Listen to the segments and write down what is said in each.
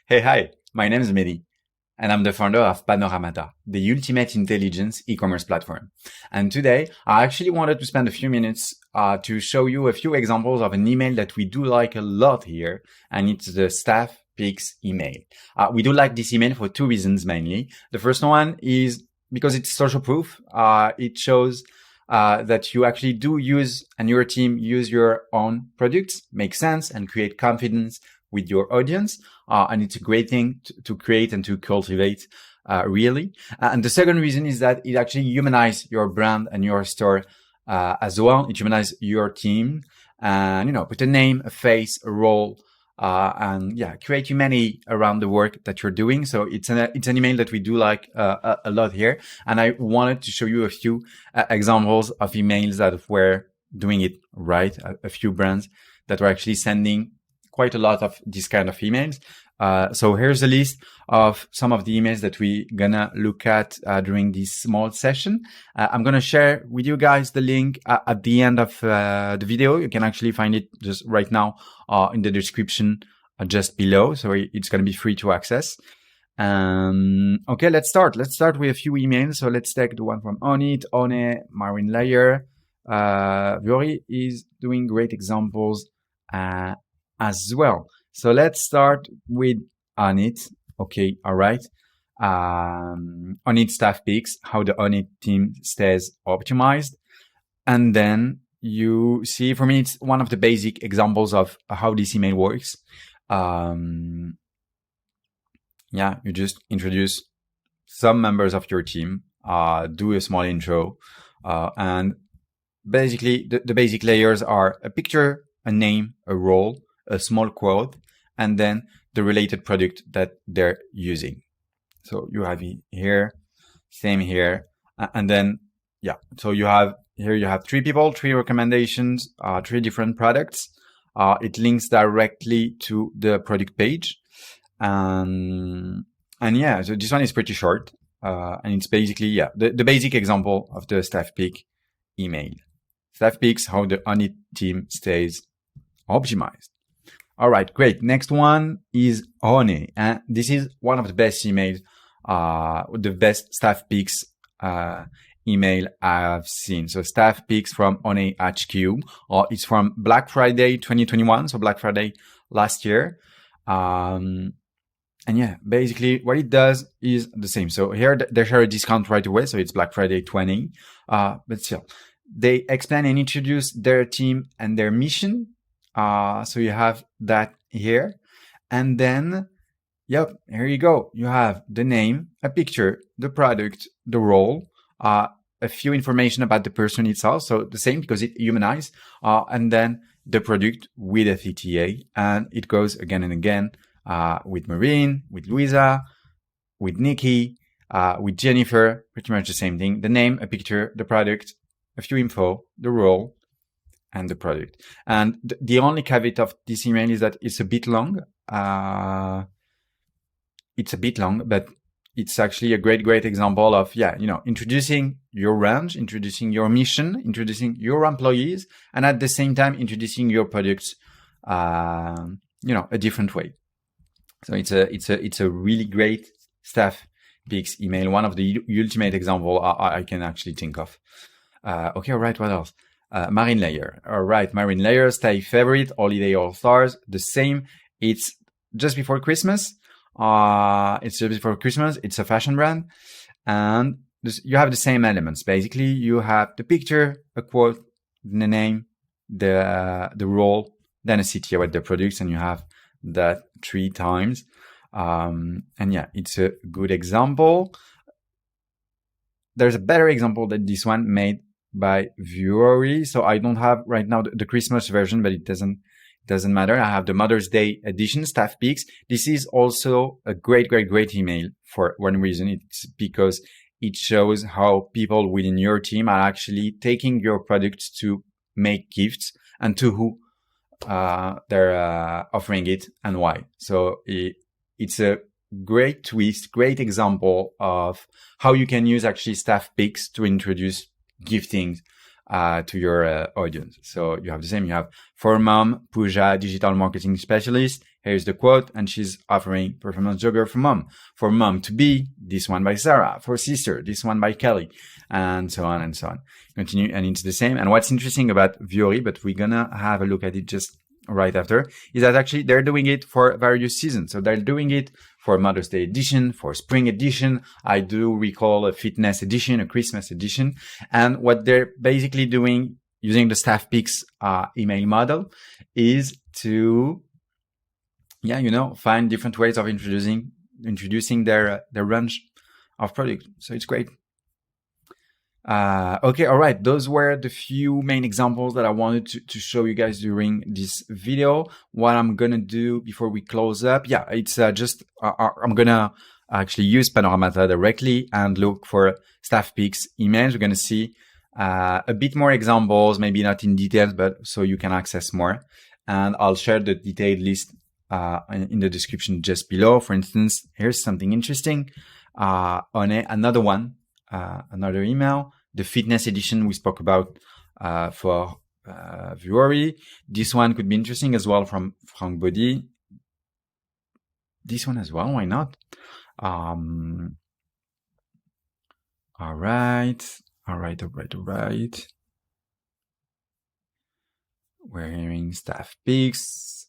Hey, hi, my name is Mehdi, and I'm the founder of Panoramata, the ultimate intelligence e-commerce platform. And today, I actually wanted to spend a few minutes to show you a few examples of an email that we do like a lot here, and it's the staff picks email. We do like this email for two reasons mainly. The first one is because it's social proof. It shows that you actually do use, and your team use your own products, make sense, and create confidence with your audience. And it's a great thing to create and to cultivate, really. And the second reason is that it actually humanizes your brand and your store, as well. It humanizes your team and, put a name, a face, a role, and create humanity around the work that you're doing. So it's an email that we do like a lot here. And I wanted to show you a few examples of emails that were doing it right. A few brands that were actually sending quite a lot of these kind of emails. So here's a list of some of the emails that we're gonna look at during this small session. I'm gonna share with you guys the link at the end of the video. You can actually find it just right now in the description just below. So it's gonna be free to access. Okay, let's start. Let's start with a few emails. So let's take the one from Onnit, Ohne, Marine Layer. Vuori is doing great examples as well. So let's start with Onnit. Okay, all right. Onnit staff picks, how the Onnit team stays optimized. And then you see, for me, it's one of the basic examples of how this email works. You just introduce some members of your team, do a small intro, and basically the basic layers are a picture, a name, a role, a small quote, and then the related product that they're using. So you have here, same here, and then so you have three people, three recommendations, three different products. It links directly to the product page, so this one is pretty short, and it's basically the basic example of the staff pick email. Staff picks, how the Onnit team stays optimized. All right, great. Next one is Ohne. And this is one of the best emails, the best staff picks email I've seen. So staff picks from Ohne HQ, it's from Black Friday 2021, so Black Friday last year. Basically what it does is the same. So here they share a discount right away, so it's Black Friday 20, but still they explain and introduce their team and their mission. So you have that here, and then, here you go. You have the name, a picture, the product, the role, a few information about the person itself. So the same because it humanizes, and then the product with a CTA, and it goes again and again, with Marine, with Louisa, with Nikki, with Jennifer, pretty much the same thing. The name, a picture, the product, a few info, the role, and the product. And the only caveat of this email is that it's a bit long. But it's actually a great example of, introducing your range, introducing your mission, introducing your employees, and at the same time, introducing your products, a different way. So it's a really great staff picks email. One of the ultimate example I can actually think of. Okay, all right, what else? Marine Layer. All right, Marine Layer, stay favorite, holiday all stars. The same. It's just before Christmas. It's a fashion brand, and you have the same elements. Basically, you have the picture, a quote, the name, the role, then a CTA with the products, and you have that 3 times. It's a good example. There's a better example than this one made by Vuori. So I don't have right now the Christmas version, but it doesn't matter. I have the Mother's Day edition, staff picks. This is also a great email for one reason. It's because it shows how people within your team are actually taking your products to make gifts and to who they're offering it and why. So it's a great twist, great example of how you can use actually staff picks to introduce gifting to your audience. So you have the same. You have for mom, Pooja, digital marketing specialist. Here's the quote, and she's offering performance jogger for mom. For mom to be, this one by Sarah. For sister, this one by Kelly, and so on and so on. Continue, and it's the same. And what's interesting about Vuori, but we're gonna have a look at it just right after, is that actually they're doing it for various seasons. So they're doing it for Mother's Day edition, for spring edition. I do recall a fitness edition, a Christmas edition. And what they're basically doing using the staff picks email model is to, find different ways of introducing their range of product. So it's great. Okay, all right. Those were the few main examples that I wanted to show you guys during this video. What I'm gonna do before we close up, it's I'm gonna actually use Panoramata directly and look for staff picks emails. We're gonna see a bit more examples, maybe not in details, but so you can access more. And I'll share the detailed list in the description just below. For instance, here's something interesting. Ohne, another one. Another email, the fitness edition we spoke about for Vuori. This one could be interesting as well from Body. This one as well, why not? All right. We're hearing staff picks.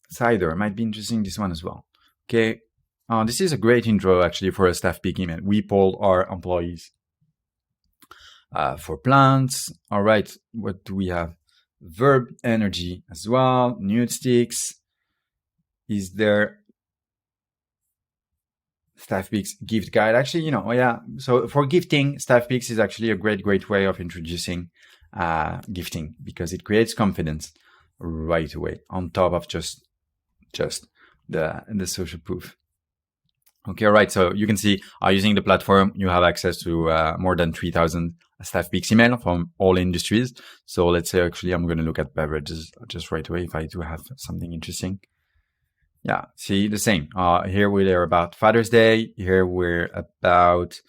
Cider might be interesting, this one as well. Okay. This is a great intro actually for a staff pick email. We poll our employees for plants. All right, what do we have? Verb energy as well. Nude sticks. Is there staff picks gift guide? Actually, So for gifting, staff picks is actually a great way of introducing gifting because it creates confidence right away on top of just the social proof. Okay, all right. So you can see using the platform, you have access to more than 3,000 staff picks email from all industries. So let's say actually I'm going to look at beverages just right away if I do have something interesting. Yeah, see the same. Here we're about Father's Day. Here we're about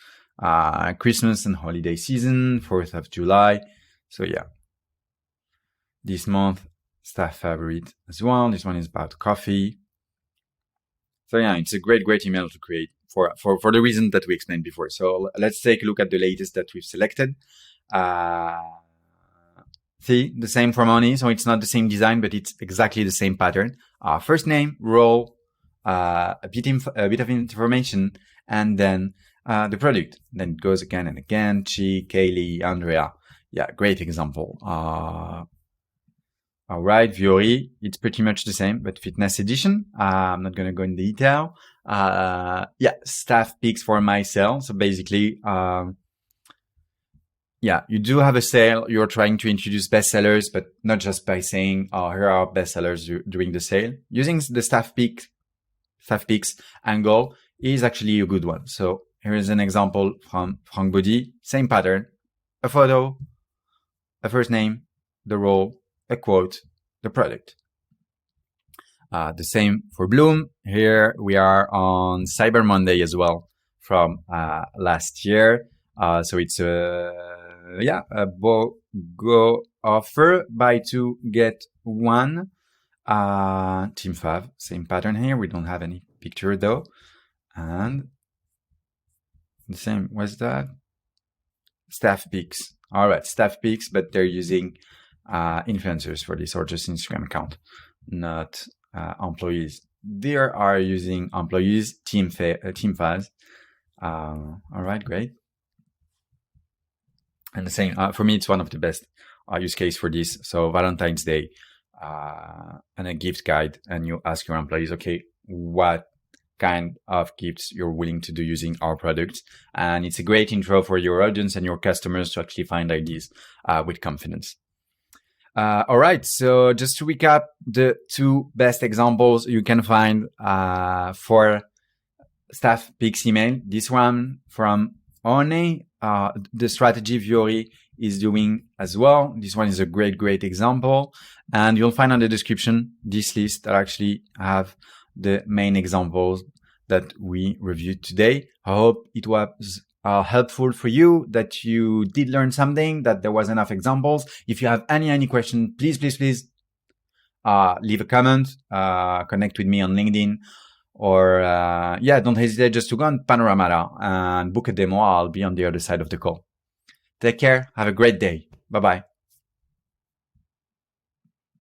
Christmas and holiday season, 4th of July. So yeah, this month, staff favorite as well. This one is about coffee. So yeah, it's a great email to create for the reason that we explained before. So let's take a look at the latest that we've selected. See, the same from Onnit. So it's not the same design, but it's exactly the same pattern. First name, role, a bit of information, and then the product. Then it goes again and again. Chi, Kaylee, Andrea. Yeah, great example. All right, Vuori, it's pretty much the same, but fitness edition. I'm not going to go in detail. Staff picks for my sale. So basically, you do have a sale. You're trying to introduce bestsellers, but not just by saying, here are bestsellers during the sale. Using the staff picks angle is actually a good one. So here is an example from Frank Body. Same pattern, a photo, a first name, the role, a quote, the product. The same for Bloom. Here we are on Cyber Monday as well from last year. So it's a BOGO offer, buy two, get one. Team Fav, same pattern here. We don't have any picture though. And the same, what's that? Staff picks. All right, staff picks, but they're using influencers for this or just Instagram account, not employees. They are using employees, team files. All right, great. And the same, for me, it's one of the best use case for this. So Valentine's Day and a gift guide, and you ask your employees, okay, what kind of gifts you're willing to do using our products. And it's a great intro for your audience and your customers to actually find ideas with confidence. All right. So just to recap, the two best examples you can find for staff picks email. This one from Ohne, the strategy Vuori is doing as well. This one is a great example. And you'll find on the description this list that actually have the main examples that we reviewed today. I hope it was helpful for you, that you did learn something, that there was enough examples. If you have any question, please leave a comment, connect with me on LinkedIn, or don't hesitate just to go on Panoramata and book a demo. I'll be on the other side of the call. Take care. Have a great day. Bye-bye.